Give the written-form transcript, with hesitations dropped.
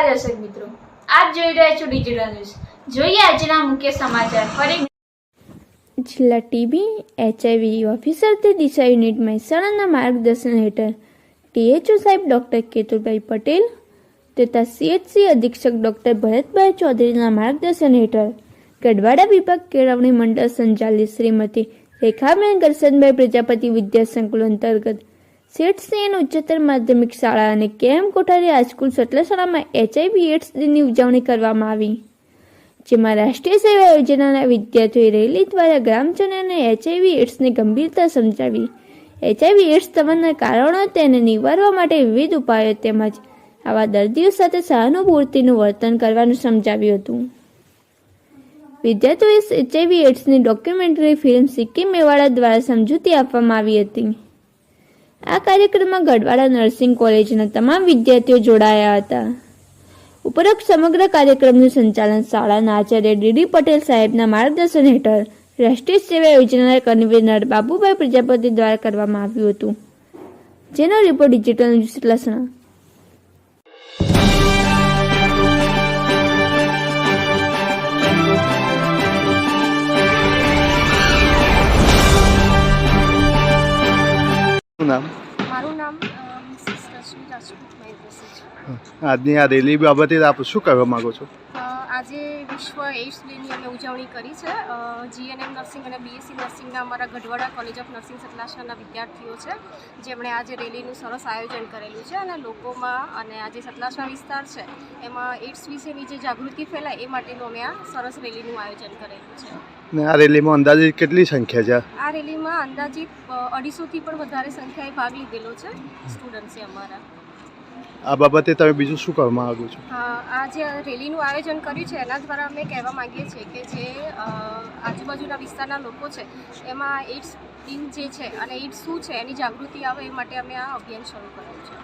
નમસ્કાર દર્શક મિત્રો, આપ જોઈ રહ્યા છો ડિજિટલ ન્યૂઝ। જોઈએ આજના મુખ્ય સમાચાર। ફરી જિલ્લા ટીબી HIV ઓફિસર તે દિશા યુનિટ મહેસાણાના માર્ગદર્શન હેઠળ THO સાહેબ ડૉક્ટર કેતુલભાઈ પટેલ તથા CHC અધિક્ષક ડૉક્ટર ભરતભાઈ ચૌધરીના માર્ગદર્શન હેઠળ ગઢવાડા વિભાગ કેળવણી મંડળ સંચાલિત શ્રીમતી રેખાબેન કરશનભાઈ પ્રજાપતિ વિદ્યા સંકુલ અંતર્ગત CHCN ઉચ્ચતર માધ્યમિક શાળા અને KM કોઠારી હાઈસ્કૂલ સતલાસણામાં HIV એડ્સ દિનની ઉજવણી કરવામાં આવી, જેમાં રાષ્ટ્રીય સેવા યોજનાના વિદ્યાર્થીઓએ રેલી દ્વારા ગ્રામજનોને HIV એડ્સની ગંભીરતા સમજાવી, HIV એડ્સ થવાના કારણો તેને નિવારવા માટે વિવિધ ઉપાયો તેમજ આવા દર્દીઓ સાથે સહાનુભૂતિનું વર્તન કરવાનું સમજાવ્યું હતું। વિદ્યાર્થીઓએ HIV એડ્સની documentary film Sikki Mewada દ્વારા સમજૂતી આપવામાં આવી હતી। આ કાર્યક્રમમાં ગઢવાડા નર્સિંગ કોલેજના તમામ વિદ્યાર્થીઓ જોડાયા હતા। ઉપરોક્ત સમગ્ર કાર્યક્રમનું સંચાલન શાળાના આચાર્ય DD પટેલ સાહેબના માર્ગદર્શન હેઠળ રાષ્ટ્રીય સેવા યોજનાના કન્વીનર બાબુભાઈ પ્રજાપતિ દ્વારા કરવામાં આવ્યું હતું, જેનો રિપોર્ટ ડિજિટલ ન્યૂઝ સતલાસણા। મારું નામ મિસિસ રશ્મિ રાજપૂત મહેન્દ્રસિંહ છે। આજની આ રેલી બાબતે આપ શું કહેવા માંગો છો? આજે વિશ્વ એઇડ્સ ડેની અમે ઉજવણી કરી છે। GNM નર્સિંગ અને BSc નર્સિંગના અમારા ગઢવાડા કોલેજ ઓફ નર્સિંગ સતલાસણાના વિદ્યાર્થીઓ છે, જેમણે આજે રેલીનું સરસ આયોજન કરેલું છે અને લોકોમાં અને આજે સતલાસણા વિસ્તાર છે એમાં એઇડ્સ વિશેની જે જાગૃતિ ફેલાય એ માટેનું અમે આ સરસ રેલીનું આયોજન કરેલું છે। ને આ રેલીમાં અંદાજિત કેટલી સંખ્યા છે? આ રેલીમાં અંદાજિત 250થી પણ વધારે સંખ્યાએ ભાગ લીધેલો છે સ્ટુડન્ટ્સે અમારા। આ બાબતે તમે બીજું શું કહેવા માંગો છો? આ જે રેલીનું આયોજન કર્યું છે એના દ્વારા અમે કહેવા માંગીએ છીએ કે જે આજુબાજુના વિસ્તારના લોકો છે એમાં એઇડ્સ દિન જે છે અને એઇડ્સ શું છે એની જાગૃતિ આવે એ માટે અમે આ અભિયાન શરૂ કર્યું છે।